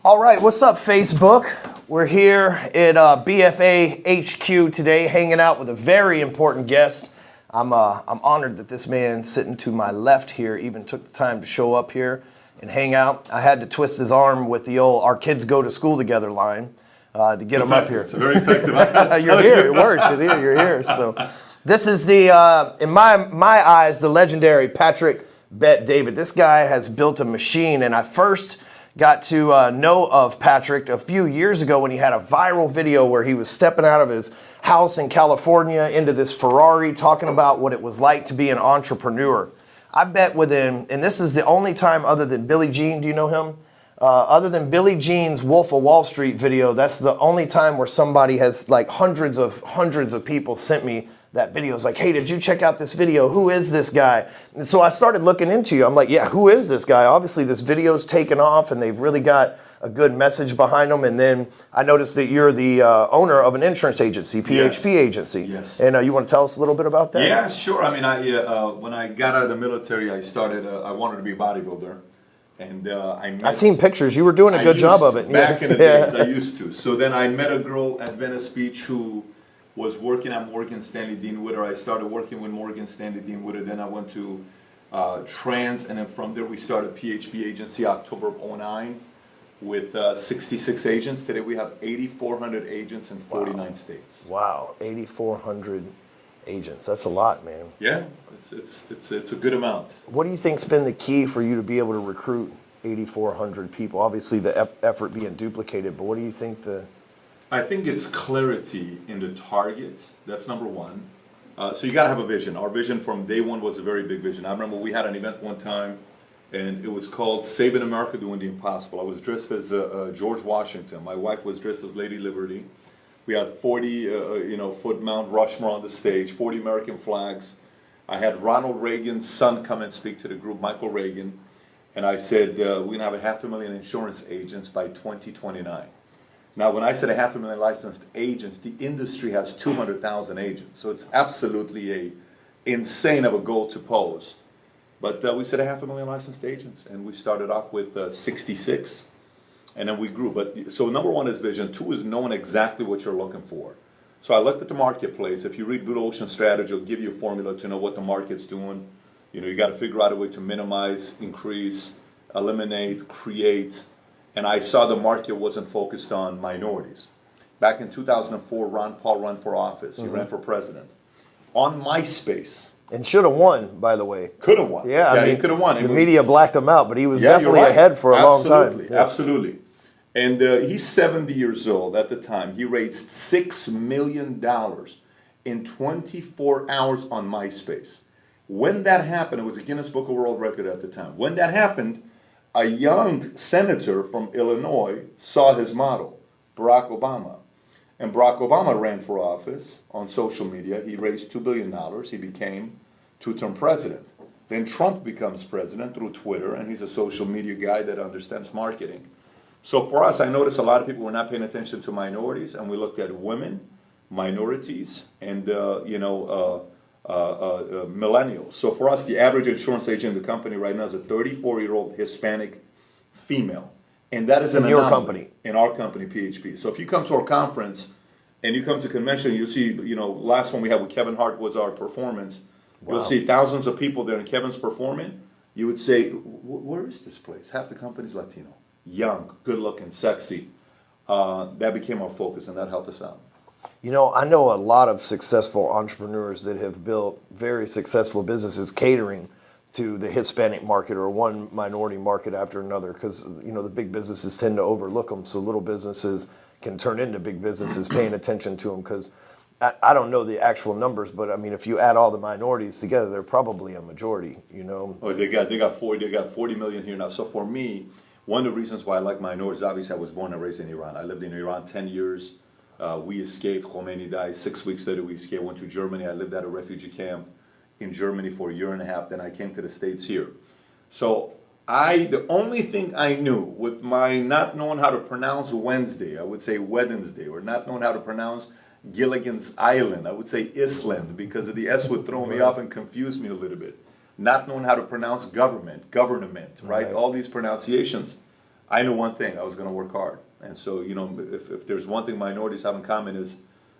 All right, what's up, Facebook? We're here at BFA HQ today, hanging out with a very important guest. I'm honored that this man sitting to my left here even took the time to show up here and hang out. I had to twist his arm with the old "our kids go to school together" line to get him up here. It's a very effective. You're here. It worked. You're here. So this is the, in my eyes, the legendary Patrick Bet-David. This guy has built a machine, and I first got to know of Patrick a few years ago when he had a viral video where he was stepping out of his house in California into this Ferrari, talking about what it was like to be an entrepreneur. I bet within, and this is the only time other than Billie Jean, do you know him? Other than Billie Jean's Wolf of Wall Street video, that's the only time where somebody has, like, hundreds of people sent me that video. It's like, hey, did you check out this video? Who is this guy? And so I started looking into you. I'm like, yeah, who is this guy? Obviously, this video's taken off, and they've really got a good message behind them. And then I noticed that you're the owner of an insurance agency, PHP agency. Yes. And you want to tell us a little bit about that? Yeah, sure. I mean, when I got out of the military, I started. I wanted to be a bodybuilder, and I seen pictures. You were doing a good job of it. Back in the days, I used to. So then I met a girl at Venice Beach who was working at Morgan Stanley Dean Witter. I started working with Morgan Stanley Dean Witter. Then I went to Trans, and then from there we started PHP Agency October of 2009 with 66 agents. Today we have 8,400 agents in 49 states. Wow, 8,400 agents. That's a lot, man. Yeah, it's a good amount. What do you think's been the key for you to be able to recruit 8,400 people? Obviously, the effort being duplicated, but what do you think I think it's clarity in the target. That's number one. So you got to have a vision. Our vision from day one was a very big vision. I remember we had an event one time, and it was called Saving America Doing the Impossible. I was dressed as George Washington. My wife was dressed as Lady Liberty. We had 40 foot Mount Rushmore on the stage, 40 American flags. I had Ronald Reagan's son come and speak to the group, Michael Reagan, and I said we're going to have 500,000 insurance agents by 2029. Now, when I said 500,000 licensed agents, the industry has 200,000 agents. So it's absolutely a insane of a goal to pose. But we said 500,000 licensed agents, and we started off with 66, and then we grew. But so number one is vision. Two is knowing exactly what you're looking for. So I looked at the marketplace. If you read Blue Ocean Strategy, it'll give you a formula to know what the market's doing. You got to figure out a way to minimize, increase, eliminate, create. And I saw the market wasn't focused on minorities. Back in 2004, Ron Paul ran for office. He ran for president. On MySpace. And should have won, by the way. Could have won. Yeah, I mean, he could have won. The media blacked him out, but he was definitely ahead for a long time. Yeah. Absolutely. And he's 70 years old at the time. He raised $6 million in 24 hours on MySpace. When that happened, it was a Guinness Book of World Record at the time. When that happened, a young senator from Illinois saw his model, Barack Obama. And Barack Obama ran for office on social media. He raised $2 billion. He became two-term president. Then Trump becomes president through Twitter, and he's a social media guy that understands marketing. So for us, I noticed a lot of people were not paying attention to minorities, and we looked at women, minorities, and millennials. So for us, the average insurance agent in the company right now is a 34-year-old Hispanic female. And that is an your company. In our company, PHP. So if you come to our conference and you come to convention, you'll see, last one we had with Kevin Hart was our performance. Wow. You'll see thousands of people there and Kevin's performing. You would say, where is this place? Half the company's Latino. Young, good looking, sexy. That became our focus, and that helped us out. I know a lot of successful entrepreneurs that have built very successful businesses catering to the Hispanic market or one minority market after another, because the big businesses tend to overlook them, so little businesses can turn into big businesses paying attention to them. Because I don't know the actual numbers, but I mean, if you add all the minorities together, they're probably a majority. Oh, they got 40 million here now. So for me, one of the reasons why I like minorities, obviously I was born and raised in Iran. I lived in Iran 10 years. We escaped. Khomeini died. 6 weeks later, we escaped. Went to Germany. I lived at a refugee camp in Germany for a year and a half. Then I came to the States here. So the only thing I knew with my not knowing how to pronounce Wednesday, I would say Wednesday, or not knowing how to pronounce Gilligan's Island, I would say Island, because the S would throw me off and confuse me a little bit. Not knowing how to pronounce government, right? All these pronunciations. I knew one thing, I was gonna work hard. And so, if there's one thing minorities have in common is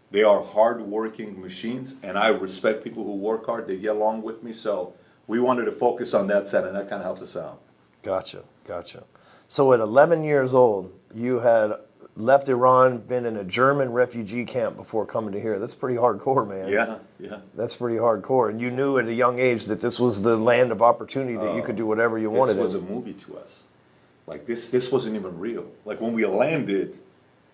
they are hard-working machines, and I respect people who work hard, they get along with me, so we wanted to focus on that side, and that kind of helped us out. Gotcha. So at 11 years old, you had left Iran, been in a German refugee camp before coming to here. That's pretty hardcore, man. Yeah. That's pretty hardcore. And you knew at a young age that this was the land of opportunity, that you could do whatever you wanted. This was a movie to us. Like, this wasn't even real. Like, when we landed,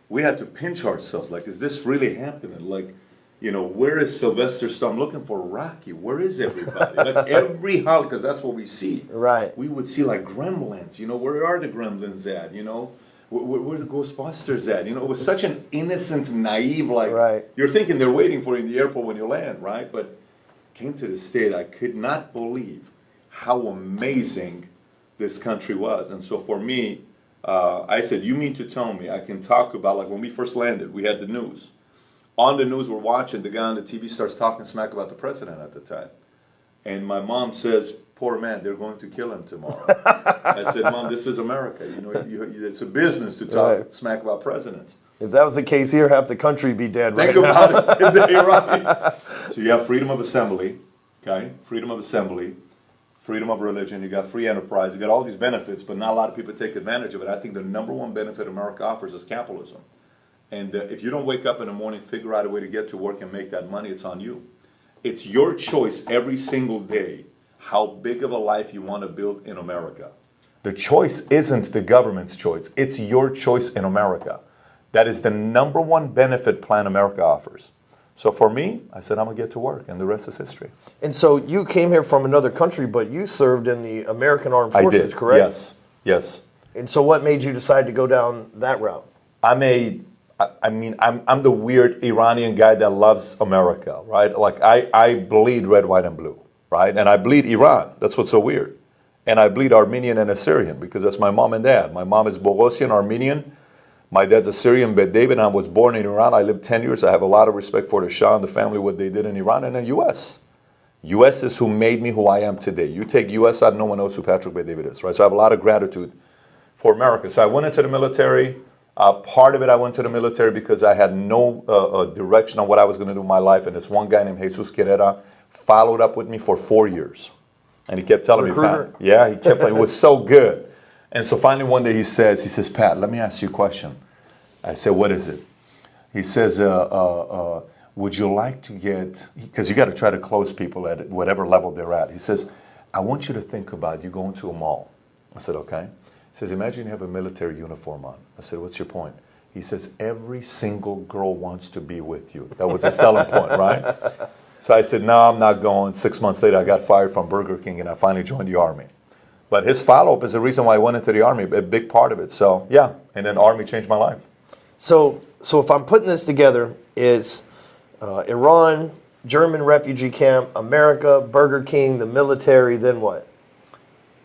we had to pinch ourselves. Like, is this really happening? Like, where is Sylvester Stallone? I'm looking for Rocky. Where is everybody? Like, every house, because that's what we see. Right. We would see, like, gremlins. Where are the gremlins at? Where the Ghostbusters at? It was such an innocent, naive, like, right. You're thinking they're waiting for you in the airport when you land, right? But came to the state, I could not believe how amazing this country was. And so for me, I said, you mean to tell me I can talk about, like, when we first landed, we had the news. On the news, we're watching, the guy on the TV starts talking smack about the president at the time. And my mom says, poor man, they're going to kill him tomorrow. I said, Mom, this is America. It's a business to talk smack about presidents. If that was the case here, half the country would be dead right now. Think about it today, right? So you have freedom of assembly, okay? Freedom of assembly, freedom of religion, you got free enterprise, you got all these benefits, but not a lot of people take advantage of it. I think the number one benefit America offers is capitalism. And if you don't wake up in the morning, figure out a way to get to work and make that money, it's on you. It's your choice every single day how big of a life you want to build in America. The choice isn't the government's choice. It's your choice in America. That is the number one benefit plan America offers. So for me, I said, I'm going to get to work, and the rest is history. And so you came here from another country, but you served in the American Armed Forces, I did. correct? Yes. And so what made you decide to go down that route? I'm the weird Iranian guy that loves America, right? Like, I bleed red, white, and blue, right? And I bleed Iran. That's what's so weird. And I bleed Armenian and Assyrian because that's my mom and dad. My mom is Bogosian, Armenian. My dad's Assyrian, Bet David. I was born in Iran. I lived 10 years. I have a lot of respect for the Shah and the family, what they did in Iran, and the U.S. U.S. is who made me who I am today. You take U.S. out, no one knows who Patrick Bet David is, right? So I have a lot of gratitude for America. So I went into the military. Part of it, I went to the military because I had no direction on what I was going to do in my life. And this one guy named Jesus Querera followed up with me for 4 years. And he kept telling me, Pat. Yeah, he kept telling me, it was so good. And so finally one day he says, Pat, let me ask you a question. I said, what is it? He says, would you like to get, because you got to try to close people at whatever level they're at. He says, I want you to think about you going to a mall. I said, okay. He says, imagine you have a military uniform on. I said, what's your point? He says, every single girl wants to be with you. That was a selling point, right? So I said, no, I'm not going. 6 months later, I got fired from Burger King, and I finally joined the Army. But his follow-up is the reason why I went into the Army, a big part of it. So, yeah, and then Army changed my life. So if I'm putting this together, it's Iran, German refugee camp, America, Burger King, the military, then what?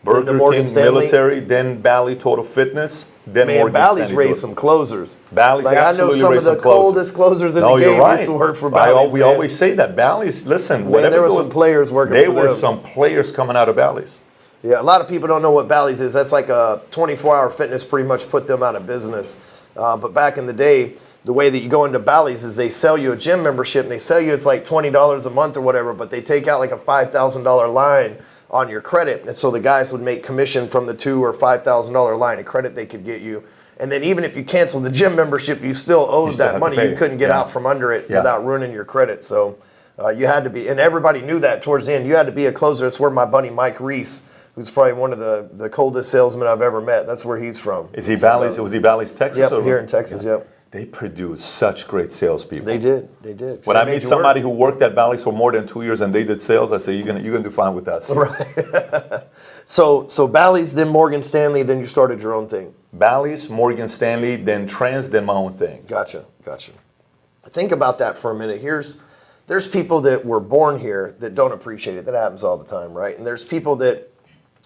Burger King, military, then Bally Total Fitness, then Morgan Bally's Stanley raised some closers. Bally's absolutely raised some closers. I know some of the coldest closers in the game used to work for Bally's. We always say that. Bally's, listen, man, there were some players working for them. There were some players coming out of Bally's. Yeah, a lot of people don't know what Bally's is. That's like a 24-hour fitness, pretty much put them out of business. But back in the day, the way that you go into Bally's is they sell you a gym membership, and they sell you it's like $20 a month or whatever, but they take out like a $5,000 line on your credit. And so the guys would make commission from the $2,000 or $5,000 line of credit they could get you. And then even if you cancel the gym membership, you still owed that money. You couldn't get out from under it without ruining your credit. So you had to be, and everybody knew that towards the end, you had to be a closer. That's where my buddy Mike Reese, who's probably one of the coldest salesmen I've ever met, that's where he's from. Is he Bally's? Was he Bally's, Texas? Yep, here in Texas, yep. They produce such great salespeople. They did. When I meet somebody who worked at Bally's for more than 2 years and they did sales, I say, you're gonna do fine with that. Right. So Bally's, then Morgan Stanley, then you started your own thing. Bally's, Morgan Stanley, then Trans, then my own thing. Gotcha. Think about that for a minute. There's people that were born here that don't appreciate it. That happens all the time, right? And there's people that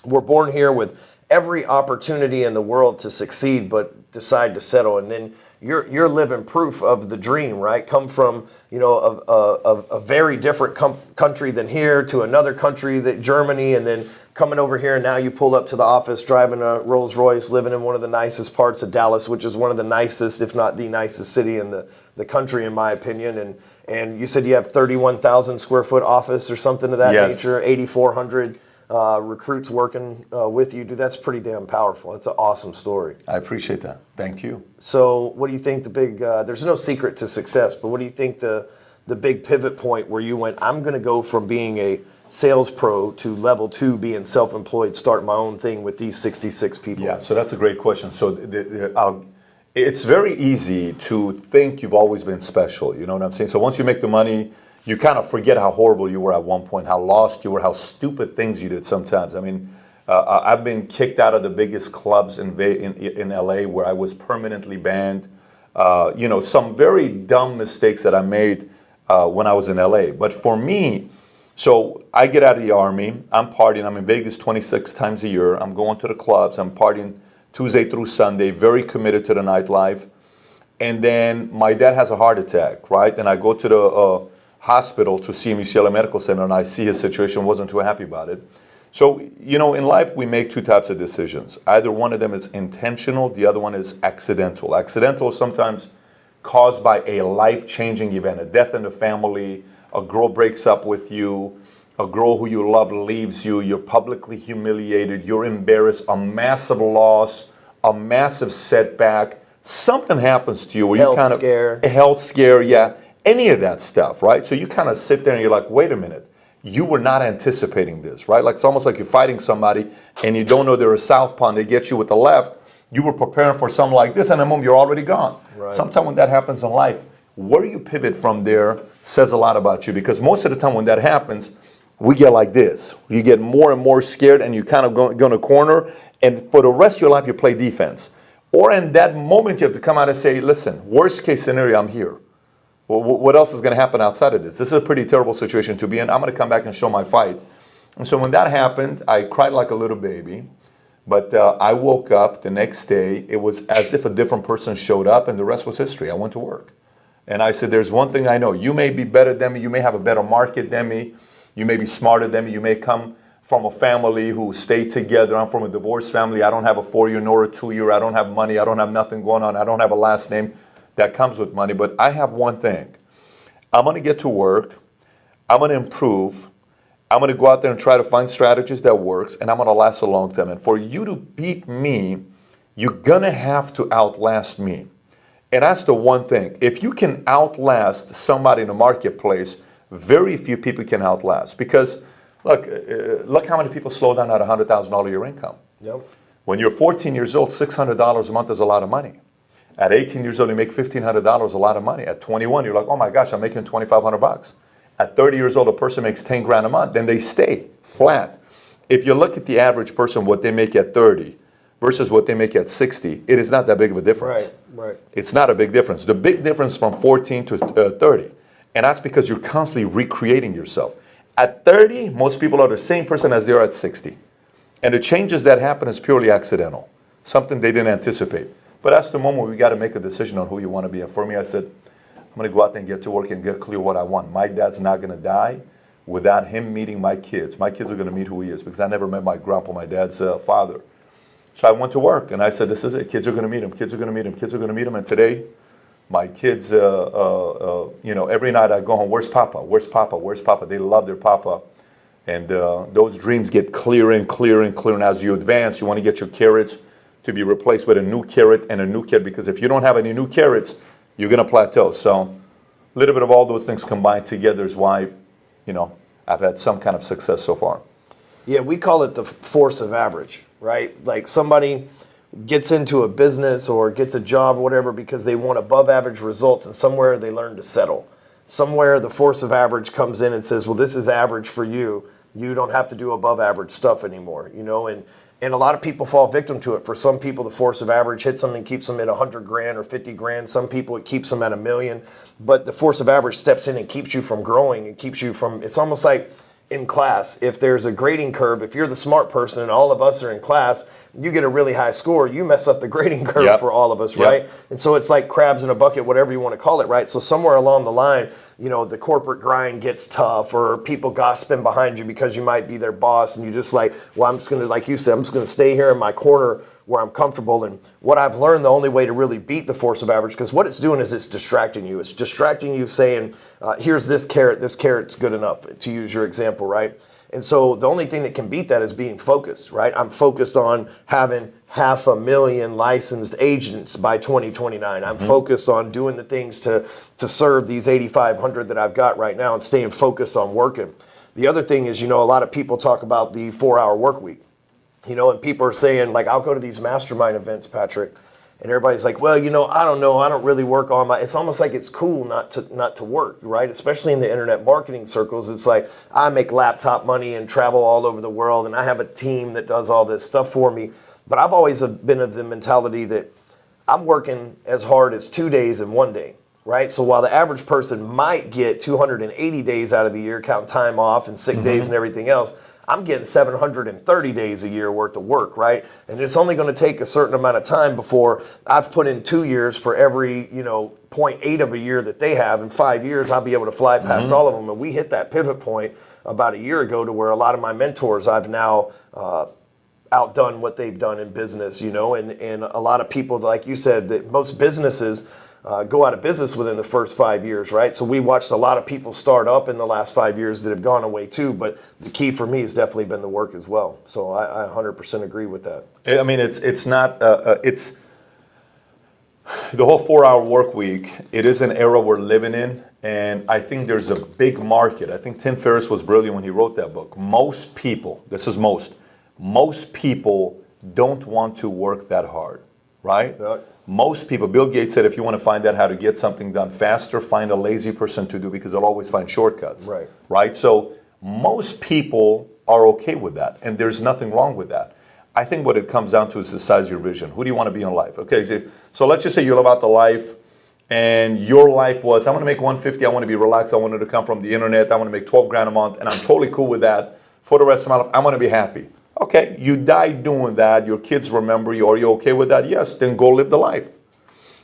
were born here with every opportunity in the world to succeed, but decide to settle. And then you're living proof of the dream, right? Come from a very different country than here to another country, that Germany, and then coming over here, and now you pull up to the office driving a Rolls Royce, living in one of the nicest parts of Dallas, which is one of the nicest, if not the nicest city in the country, in my opinion. And you said you have 31,000 square foot office or something of that nature, 8,400 recruits working with you. Dude, that's pretty damn powerful. It's an awesome story. I appreciate that. Thank you. So what do you think the big, there's no secret to success, but what do you think the big pivot point where you went, I'm going to go from being a sales pro to level 2, being self-employed, start my own thing with these 66 people? Yeah, so that's a great question. So it's very easy to think you've always been special, you know what I'm saying? So once you make the money, you kind of forget how horrible you were at one point, how lost you were, how stupid things you did sometimes. I mean, I've been kicked out of the biggest clubs in LA where I was permanently banned. You know, some very dumb mistakes that I made when I was in LA. But for me, so I get out of the army, I'm partying, I'm in Vegas 26 times a year, I'm going to the clubs, I'm partying Tuesday through Sunday, very committed to the nightlife. And then my dad has a heart attack, right? And I go to the hospital to see him, UCLA Medical Center, and I see his situation, wasn't too happy about it. So, you know, in life we make two types of decisions. Either one of them is intentional, the other one is accidental. Accidental is sometimes caused by a life-changing event, a death in the family, a girl breaks up with you, a girl who you love leaves you, you're publicly humiliated, you're embarrassed, a massive loss, a massive setback, something happens to you where you kind of... A health scare, yeah. Any of that stuff, right? So you kind of sit there and you're like, wait a minute, you were not anticipating this, right? Like it's almost like you're fighting somebody and you don't know they're a southpaw and they get you with the left. You were preparing for something like this and the moment you're already gone. Right. Sometimes when that happens in life, where you pivot from there says a lot about you, because most of the time when that happens, we get like this. You get more and more scared and you kind of go in a corner, and for the rest of your life you play defense. Or in that moment you have to come out and say, listen, worst case scenario, I'm here. Well, what else is going to happen outside of this? This is a pretty terrible situation to be in. I'm going to come back and show my fight. And so when that happened, I cried like a little baby. But I woke up the next day. It was as if a different person showed up, and the rest was history. I went to work. And I said, there's one thing I know. You may be better than me. You may have a better market than me. You may be smarter than me. You may come from a family who stayed together. I'm from a divorced family. I don't have a 4-year nor a 2-year. I don't have money. I don't have nothing going on. I don't have a last name that comes with money. But I have one thing. I'm going to get to work. I'm going to improve. I'm going to go out there and try to find strategies that works, and I'm going to last a long time. And for you to beat me, you're going to have to outlast me. And that's the one thing. If you can outlast somebody in the marketplace, very few people can outlast. Because, look how many people slow down at $100,000 a year income. Yep. When you're 14 years old, $600 a month is a lot of money. At 18 years old, you make $1,500, a lot of money. At 21, you're like, oh my gosh, I'm making $2,500. At 30 years old, a person makes 10 grand a month. Then they stay flat. If you look at the average person, what they make at 30 versus what they make at 60, it is not that big of a difference. Right. It's not a big difference. The big difference from 14 to 30. And that's because you're constantly recreating yourself. At 30, most people are the same person as they are at 60. And the changes that happen is purely accidental. Something they didn't anticipate. But that's the moment we got to make a decision on who you want to be. And for me, I said, I'm going to go out there and get to work and get clear what I want. My dad's not going to die without him meeting my kids. My kids are going to meet who he is, because I never met my grandpa, my dad's father. So I went to work and I said, this is it. Kids are going to meet him. Kids are going to meet him. Kids are going to meet him. And today, my kids, you know, every night I go home, where's Papa? Where's Papa? Where's Papa? They love their Papa. And those dreams get clearer and clearer and clearer. And as you advance, you want to get your carrots to be replaced with a new carrot and a new carrot, because if you don't have any new carrots, you're going to plateau. So a little bit of all those things combined together is why, you know, I've had some kind of success so far. Yeah, we call it the force of average, right? Like somebody gets into a business or gets a job or whatever because they want above average results, and somewhere they learn to settle. Somewhere the force of average comes in and says, well, this is average for you. You don't have to do above average stuff anymore, you know, and a lot of people fall victim to it. For some people, the force of average hits them and keeps them at 100 grand or 50 grand. Some people, it keeps them at $1 million. But the force of average steps in and keeps you from growing. It keeps you from, it's almost like in class. If there's a grading curve, if you're the smart person and all of us are in class, you get a really high score, you mess up the grading curve Yep. for all of us, Yep. right? And so it's like crabs in a bucket, whatever you want to call it, right? So somewhere along the line, you know, the corporate grind gets tough, or people gossiping behind you because you might be their boss, and you just like, well, I'm just going to, like you said, I'm just going to stay here in my corner where I'm comfortable. And what I've learned, the only way to really beat the force of average, because what it's doing is it's distracting you. It's distracting you saying, here's this carrot's good enough, to use your example, right? And so the only thing that can beat that is being focused, right? I'm focused on having 500,000 licensed agents by 2029. I'm focused on doing the things to serve these 8,500 that I've got right now and staying focused on working. The other thing is, you know, a lot of people talk about the 4-hour work week, you know, and people are saying, like, I'll go to these mastermind events, Patrick, and everybody's like, well, you know, I don't know. I don't really work on my, it's almost like it's cool not to work, right? Especially in the internet marketing circles. It's like, I make laptop money and travel all over the world, and I have a team that does all this stuff for me. But I've always been of the mentality that I'm working as hard as 2 days in 1 day, right? So while the average person might get 280 days out of the year, counting time off and sick days and everything else, I'm getting 730 days a year worth of work, right? And it's only going to take a certain amount of time before I've put in 2 years for every, you know, 0.8 of a year that they have. In 5 years, I'll be able to fly past all of them. And we hit that pivot point about a year ago to where a lot of my mentors I've now outdone what they've done in business, you know, and a lot of people, like you said, that most businesses go out of business within the first 5 years, right? So we watched a lot of people start up in the last 5 years that have gone away too, but the key for me has definitely been the work as well. So I 100% agree with that. I mean, it's not, it's the whole 4-hour work week. It is an era we're living in, and I think there's a big market. I think Tim Ferriss was brilliant when he wrote that book. Most people, this is most people don't want to work that hard, right? Yeah. Most people, Bill Gates said, if you want to find out how to get something done faster, find a lazy person to do, because they'll always find shortcuts. Right. Right? So most people are okay with that, and there's nothing wrong with that. I think what it comes down to is the size of your vision. Who do you want to be in life? Okay, so let's just say you live out the life, and your life was, I want to make 150, I want to be relaxed, I wanted to come from the internet, I want to make 12 grand a month, and I'm totally cool with that for the rest of my life. I want to be happy. Okay, you die doing that, your kids remember you, are you okay with that? Yes, then go live the life.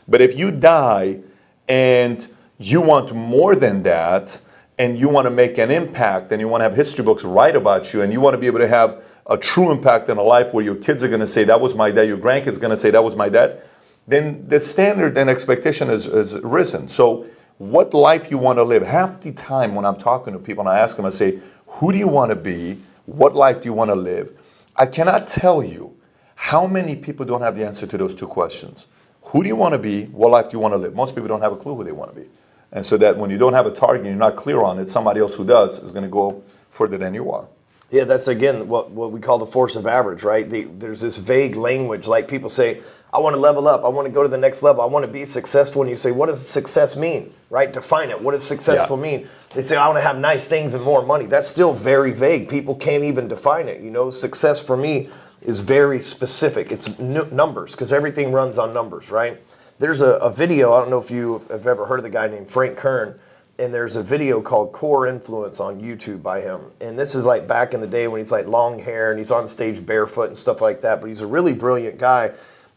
But if you die and you want more than that, and you want to make an impact, and you want to have history books write about you, and you want to be able to have a true impact in a life where your kids are going to say, that was my dad, your grandkids are going to say, that was my dad, then the standard and expectation is risen. So what life you want to live? Half the time when I'm talking to people and I ask them, I say, who do you want to be? What life do you want to live? I cannot tell you how many people don't have the answer to those two questions. Who do you want to be? What life do you want to live? Most people don't have a clue who they want to be. And so that when you don't have a target and you're not clear on it, somebody else who does is going to go further than you are. Yeah, that's, again, what we call the force of average, right? There's this vague language, like people say, I want to level up, I want to go to the next level, I want to be successful. And you say, what does success mean, right? Define it. What does successful mean? They say, I want to have nice things and more money. That's still very vague. People can't even define it. You know, success for me is very specific. It's numbers, because everything runs on numbers, right? There's a video, I don't know if you have ever heard of the guy named Frank Kern, and there's a video called Core Influence on YouTube by him. And this is like back in the day when he's like long hair and he's on stage barefoot and stuff like that, but he's a really brilliant guy.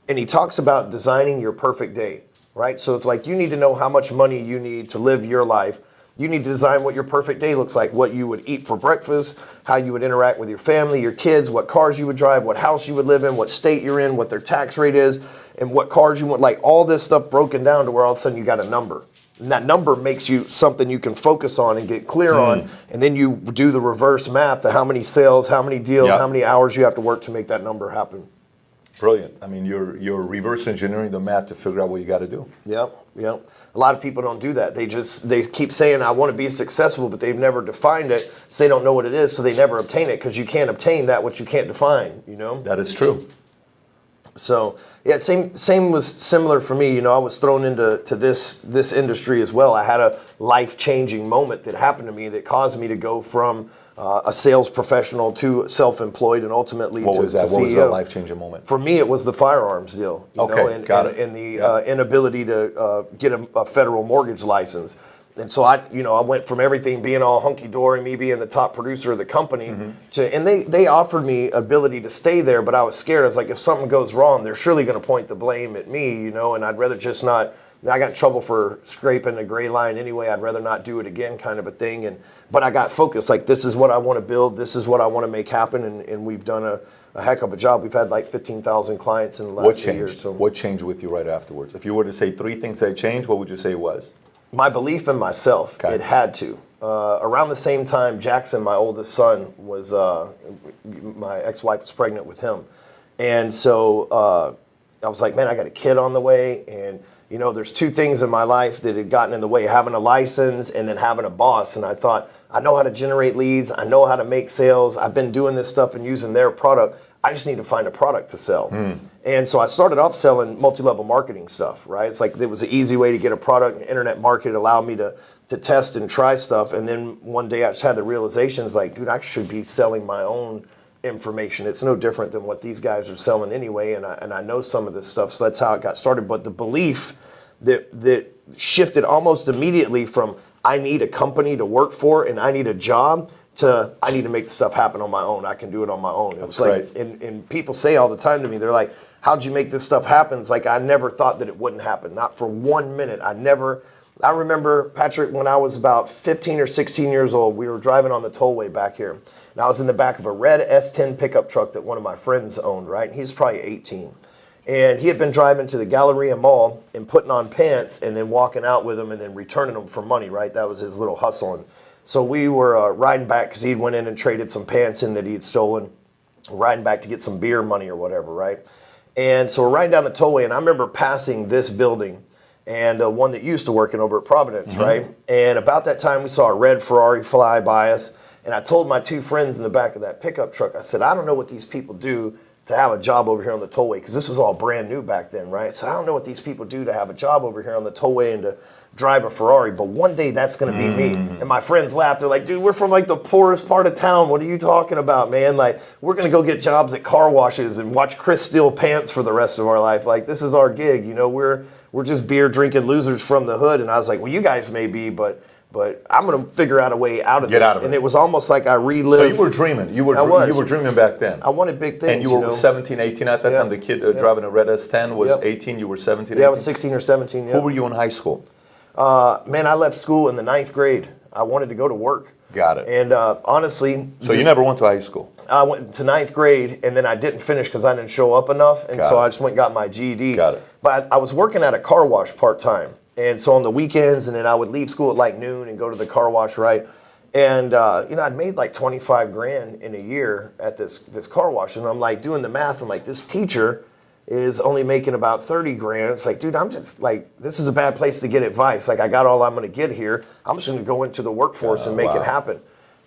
And he talks about designing your perfect day, right? So it's like you need to know how much money you need to live your life. You need to design what your perfect day looks like, what you would eat for breakfast, how you would interact with your family, your kids, what cars you would drive, what house you would live in, what state you're in, what their tax rate is, and what cars you want, like all this stuff broken down to where all of a sudden you got a number. And that number makes you something you can focus on and get clear on. And then you do the reverse math of how many sales, how many deals, how many hours you have to work to make that number happen. Brilliant. I mean, you're reverse engineering the math to figure out what you got to do. Yep. A lot of people don't do that. They keep saying, I want to be successful, but they've never defined it, so they don't know what it is, so they never obtain it, because you can't obtain that which you can't define, you know? That is true. So, yeah, same was similar for me. You know, I was thrown into this industry as well. I had a life-changing moment that happened to me that caused me to go from a sales professional to self-employed and ultimately What to was that? CEO. What was that life-changing moment? For me, it was the firearms deal. You know, Got it. and the inability to get a federal mortgage license. And so I went from everything being all hunky-dory, me being the top producer of the company, and they offered me ability to stay there, but I was scared. I was like, if something goes wrong, they're surely going to point the blame at me, and I'd rather just not. I got in trouble for scraping the gray line anyway. I'd rather not do it again, kind of a thing. But I got focused. Like, this is what I want to build. This is what I want to make happen. And we've done a heck of a job. We've had like 15,000 clients in the last 2 years. So what changed with you right afterwards? If you were to say 3 things that changed, what would you say it was? My belief in myself. Okay. It had to. Around the same time, Jackson, my oldest son, was my ex-wife was pregnant with him. And so I was like, man, I got a kid on the way. And, there's 2 things in my life that had gotten in the way, having a license and then having a boss. And I thought, I know how to generate leads. I know how to make sales. I've been doing this stuff and using their product. I just need to find a product to sell. And so I started off selling multi-level marketing stuff, right? It's like it was an easy way to get a product. The internet market allowed me to test and try stuff. And then one day I just had the realizations like, dude, I should be selling my own information. It's no different than what these guys are selling anyway. And I know some of this stuff. So that's how it got started. But the belief that shifted almost immediately from I need a company to work for and I need a job to I need to make the stuff happen on my own. I can do it on my own. It was like, and people say all the time to me, they're like, how'd you make this stuff happen? It's like, I never thought that it wouldn't happen. Not for 1 minute. I remember, Patrick, when I was about 15 or 16 years old, we were driving on the tollway back here. And I was in the back of a red S10 pickup truck that one of my friends owned, right? And he's probably 18. And he had been driving to the Galleria Mall and putting on pants and then walking out with them and then returning them for money, right? That was his little hustle. And so we were riding back because he'd went in and traded some pants in that he'd stolen, riding back to get some beer money or whatever, right? And so we're riding down the tollway, and I remember passing this building and one that used to working over at Providence, right? And about that time, we saw a red Ferrari fly by us, and I told my 2 friends in the back of that pickup truck, I said, I don't know what these people do to have a job over here on the tollway, because this was all brand new back then, right? I said, I don't know what these people do to have a job over here on the tollway and to drive a Ferrari, but one day that's going to be me. And my friends laughed. They're like, dude, we're from like the poorest part of town. What are you talking about, man? Like, we're going to go get jobs at car washes and watch Chris steal pants for the rest of our life. Like, this is our gig. We're just beer drinking losers from the hood. And I was like, well, you guys may be, but I'm going to figure out a way out of this. Out of and it was almost like I relived. So you were dreaming. You were dreaming back then. I wanted big things. And you were 17, 18 at that time. The kid driving a red S10 was 18. You were 17, 18? Yeah, I was 16 or 17. Who were you in high school? Man, I left school in the 9th grade. I wanted to go to work. Got it. And honestly... So you never went to high school? I went to 9th grade, and then I didn't finish because I didn't show up enough. And I just went and got my GED. Got it. But I was working at a car wash part-time. And so on the weekends, and then I would leave school at like noon and go to the car wash, right? And, I'd made like 25 grand in a year at this car wash. And I'm like doing the math. I'm like, this teacher is only making about 30 grand. It's like, dude, I'm just like, this is a bad place to get advice. Like, I got all I'm going to get here. I'm just going to go into the workforce and make it happen.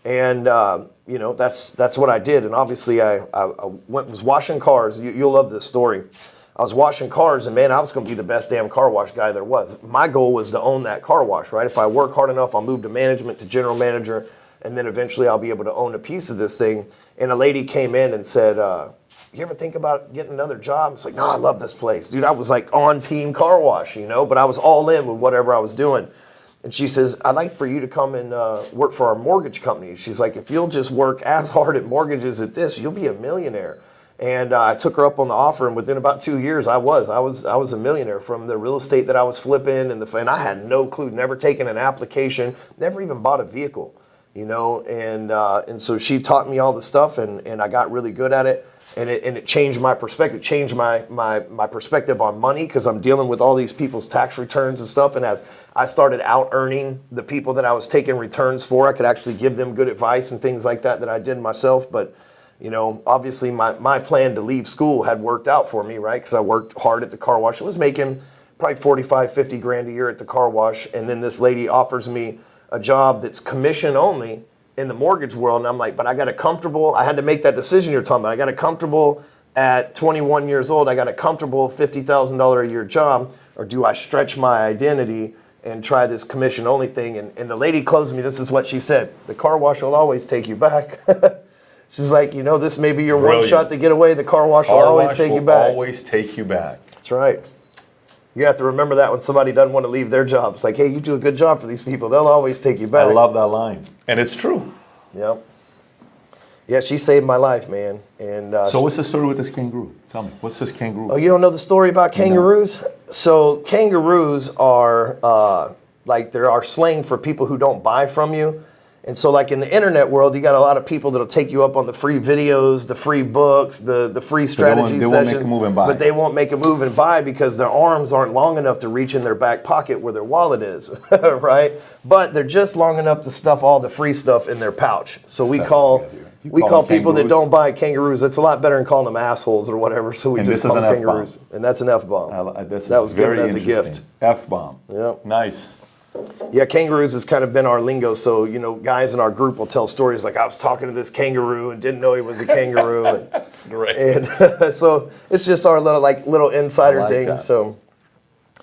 And, that's what I did. And obviously I was washing cars. You'll love this story. I was washing cars, and man, I was going to be the best damn car wash guy there was. My goal was to own that car wash, right? If I work hard enough, I'll move to management, to general manager, and then eventually I'll be able to own a piece of this thing. And a lady came in and said, you ever think about getting another job? It's like, no, I love this place. Dude, I was like on team car wash, but I was all in with whatever I was doing. And she says, I'd like for you to come and work for our mortgage company. She's like, if you'll just work as hard at mortgages at this, you'll be a millionaire. And I took her up on the offer, and within about 2 years, I was a millionaire from the real estate that I was flipping, and I had no clue, never taken an application, never even bought a vehicle, and so she taught me all the stuff, and I got really good at it, and it changed my perspective, changed my perspective on money, because I'm dealing with all these people's tax returns and stuff, and as I started out earning the people that I was taking returns for, I could actually give them good advice and things like that I did myself, but obviously my plan to leave school had worked out for me, right? Because I worked hard at the car wash. I was making probably 45, 50 grand a year at the car wash. And then this lady offers me a job that's commission only in the mortgage world. And I'm like, but I got a comfortable, I had to make that decision you're talking about. I got a comfortable at 21 years old, I got a comfortable $50,000 a year job, or do I stretch my identity and try this commission only thing? And the lady closed me, this is what she said: the car wash will always take you back. She's like, this may be your one shot to get away. The car wash will always take you back. Always take you back. That's right. You have to remember that when somebody doesn't want to leave their job. It's like, hey, you do a good job for these people. They'll always take you back. I love that line. And it's true. Yep. Yeah, she saved my life, man. And so what's the story with this kangaroo? Tell me, what's this kangaroo? Oh, you don't know the story about kangaroos? No. So kangaroos are like they're our slang for people who don't buy from you. And so like in the internet world, you got a lot of people that'll take you up on the free videos, the free books, the free strategy sessions. Won't make a move and buy. But they won't make a move and buy because their arms aren't long enough to reach in their back pocket where their wallet is, right? But they're just long enough to stuff all the free stuff in their pouch. So we call people that don't buy kangaroos. It's a lot better than calling them assholes or whatever. So we just call them kangaroos. And that's an F-bomb. That was given as a gift. F-bomb. Yeah. Nice. Yeah, kangaroos has kind of been our lingo. So, you know, guys in our group will tell stories like, I was talking to this kangaroo and didn't know he was a kangaroo. And, that's great. And so it's just our little insider thing. That. So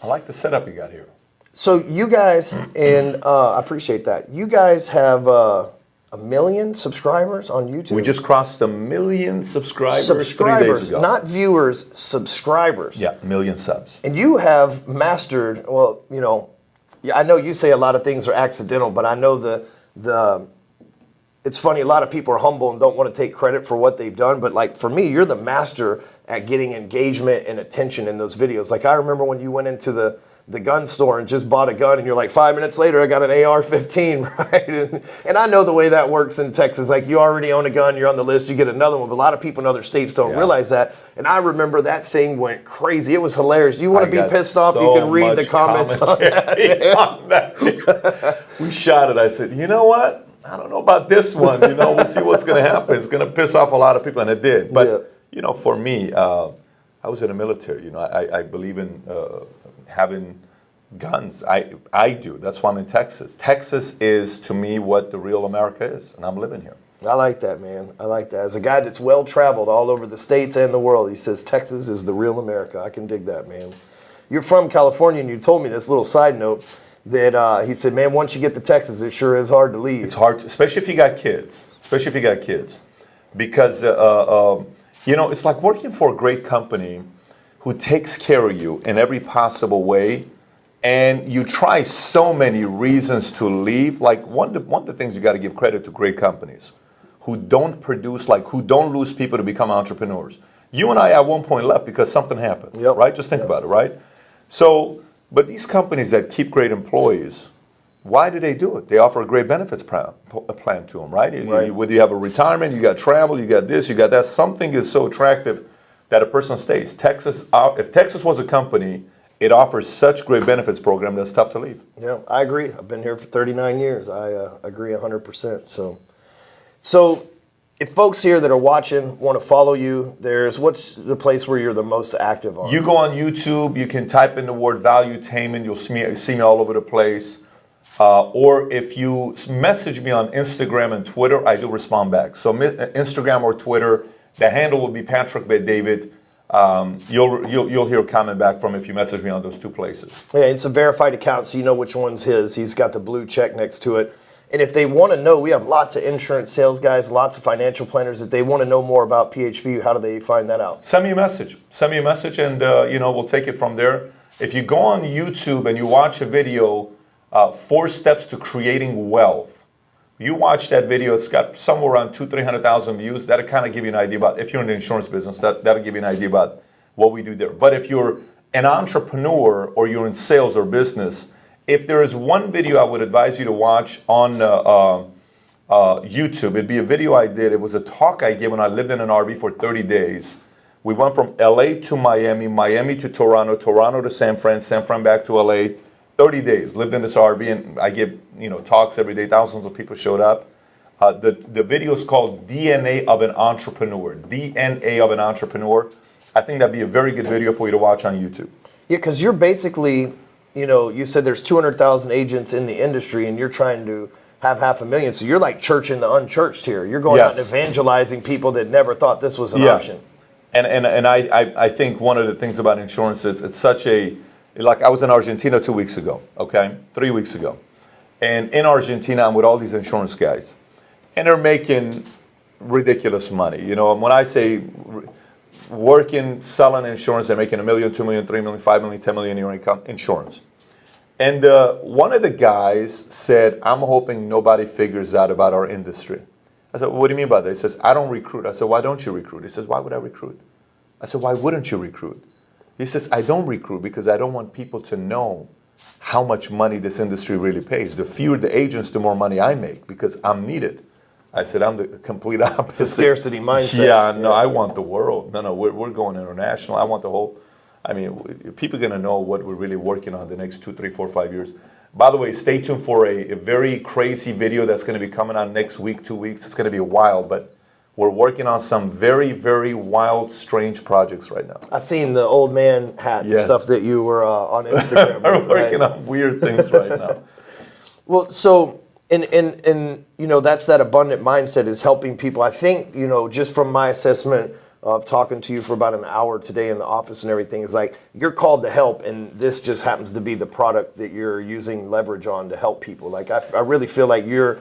I like the setup you got here. So you guys, and I appreciate that. You guys have 1 million subscribers on YouTube. We just crossed 1 million subscribers 3 days ago. Not viewers, subscribers. Yeah, 1 million subs. And you have mastered, well, you know, I know you say a lot of things are accidental, but I know it's funny, a lot of people are humble and don't want to take credit for what they've done, but like for me, you're the master at getting engagement and attention in those videos. Like I remember when you went into the gun store and just bought a gun and you're like 5 minutes later I got an AR-15, right? And I know the way that works in Texas. Like you already own a gun, you're on the list, you get another one. But a lot of people in other states don't realize that. And I remember that thing went crazy. It was hilarious. You want to be pissed off, you can read the comments on that. We shot it. I said, you know what? I don't know about this one. You know, we'll see what's going to happen. It's going to piss off a lot of people, and it did. But, you know, for me, I was in the military. You know, I believe in having guns. I do. That's why I'm in Texas. Texas is, to me, what the real America is, and I'm living here. I like that, man. I like that. As a guy that's well-traveled all over the states and the world, he says Texas is the real America. I can dig that, man. You're from California, and you told me this little side note that he said, man, once you get to Texas, it sure is hard to leave. It's hard, especially if you got kids. Because, you know, it's like working for a great company who takes care of you in every possible way, and you try so many reasons to leave. Like one of the things you got to give credit to great companies who don't produce, like who don't lose people to become entrepreneurs. You and I at one point left because something happened, right? Just think about it, right? So, but these companies that keep great employees, why do they do it? They offer a great benefits plan to them, right? Whether you have a retirement, you got travel, you got this, you got that. Something is so attractive that a person stays. Texas, if Texas was a company, it offers such great benefits program that's tough to leave. Yeah, I agree. I've been here for 39 years. I agree 100%. So if folks here that are watching want to follow you, what's the place where you're the most active on? You go on YouTube, you can type in the word valuetainment, you'll see me all over the place. Or if you message me on Instagram and Twitter, I do respond back. So Instagram or Twitter, the handle will be Patrick Bet David. You'll hear a comment back from if you message me on those two places. Yeah, it's a verified account, so you know which one's his. He's got the blue check next to it. And if they want to know, we have lots of insurance sales guys, lots of financial planners. If they want to know more about PHP, how do they find that out? Send me a message. And you know, we'll take it from there. If you go on YouTube and you watch a video, 4 Steps to Creating Wealth, you watch that video, it's got somewhere around 200,000-300,000 views. That'll kind of give you an idea about, if you're in the insurance business, that'll give you an idea about what we do there. But if you're an entrepreneur or you're in sales or business, if there is one video I would advise you to watch on YouTube, it'd be a video I did. It was a talk I gave when I lived in an RV for 30 days. We went from LA to Miami, Miami to Toronto, Toronto to San Fran back to LA. 30 days, lived in this RV, and I give talks every day. Thousands of people showed up. The video is called DNA of an Entrepreneur. DNA of an Entrepreneur. I think that'd be a very good video for you to watch on YouTube. Yeah, because you're basically, you said there's 200,000 agents in the industry, and you're trying to have 500,000. So you're like churching the unchurched here. You're going out and evangelizing people that never thought this was an option. And I think one of the things about insurance is it's such a, like I was in Argentina 2 weeks ago, 3 weeks ago. And in Argentina, I'm with all these insurance guys. And they're making ridiculous money. When I say working, selling insurance. They're making $1 million, $2 million, $3 million, $5 million, $10 million a year income insurance. And one of the guys said, I'm hoping nobody figures out about our industry. I said, what do you mean by that? He says, I don't recruit. I said, why don't you recruit? He says, why would I recruit? I said, why wouldn't you recruit? He says, I don't recruit because I don't want people to know how much money this industry really pays. The fewer the agents, the more money I make because I'm needed. I said, I'm the complete opposite. It's a scarcity mindset. Yeah, no, I want the world. No, we're going international. I want the whole, I mean, people are going to know what we're really working on the next 2, 3, 4, 5 years. By the way, stay tuned for a very crazy video that's going to be coming out next week, 2 weeks. It's going to be a while, but we're working on some very, very wild, strange projects right now. I seen the old man hat and stuff that you were on Instagram. We're working on weird things right now. Well, so, and you know, that's that abundant mindset is helping people. I think, you know, just from my assessment of talking to you for about an hour today in the office and everything, is like you're called to help, and this just happens to be the product that you're using leverage on to help people. Like I really feel like you're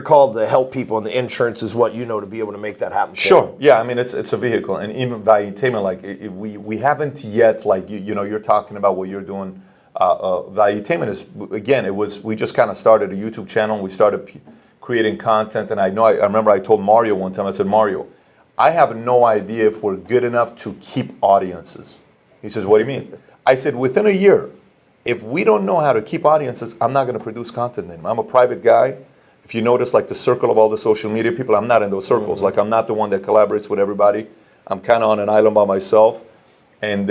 called to help people, and the insurance is what you know to be able to make that happen. Sure, yeah. I mean, it's a vehicle, and even valuetainment, like we haven't yet, like you know, you're talking about what you're doing. Valuetainment is, again, we just kind of started a YouTube channel. We started creating content, and I remember I told Mario one time. I said, Mario, I have no idea if we're good enough to keep audiences. He says, what do you mean? I said, within a year, if we don't know how to keep audiences, I'm not going to produce content anymore. I'm a private guy. If you notice, like the circle of all the social media people, I'm not in those circles. Like I'm not the one that collaborates with everybody. I'm kind of on an island by myself. And,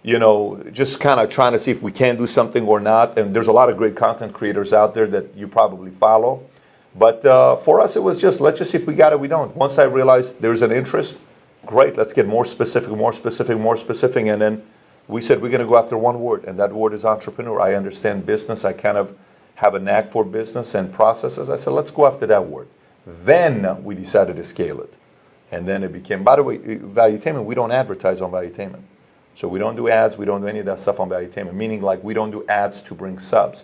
you know, just kind of trying to see if we can do something or not. And there's a lot of great content creators out there that you probably follow. But for us, it was just, let's just see if we got it, we don't. Once I realized there's an interest, great, let's get more specific, more specific, more specific. And then we said we're going to go after one word, and that word is entrepreneur. I understand business. I kind of have a knack for business and processes. I said, let's go after that word. Then we decided to scale it. And then it became, by the way, valuetainment, we don't advertise on valuetainment. So we don't do ads, we don't do any of that stuff on valuetainment, meaning like we don't do ads to bring subs.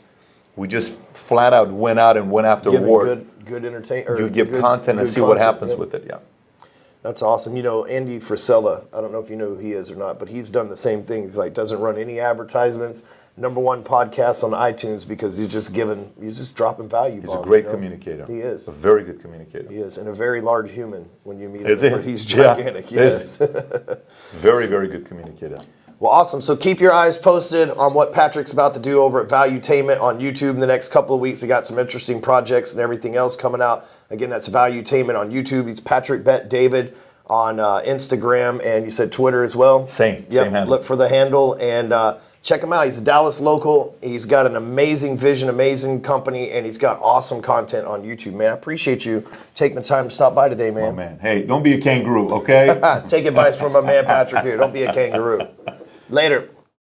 We just flat out went out and went after word. Good entertainment. You give content and see what happens with it, yeah. That's awesome. You know, Andy Frisella, I don't know if you know who he is or not, but he's done the same thing. He's like, doesn't run any advertisements, #1 podcast on iTunes because he's just dropping value. He's a great communicator. He is. A very good communicator. He is, and a very large human when you meet him. Is he? He's gigantic, yes. Very, very good communicator. Well, awesome. So keep your eyes posted on what Patrick's about to do over at Valuetainment on YouTube in the next couple of weeks. He got some interesting projects and everything else coming out. Again, that's Valuetainment on YouTube. He's Patrick Bet David on Instagram, and you said Twitter as well? Same handle. Look for the handle, and check him out. He's a Dallas local. He's got an amazing vision, amazing company, and he's got awesome content on YouTube, man. I appreciate you taking the time to stop by today, man. Oh, man. Hey, don't be a kangaroo, okay? Take advice from my man Patrick here. Don't be a kangaroo. Later.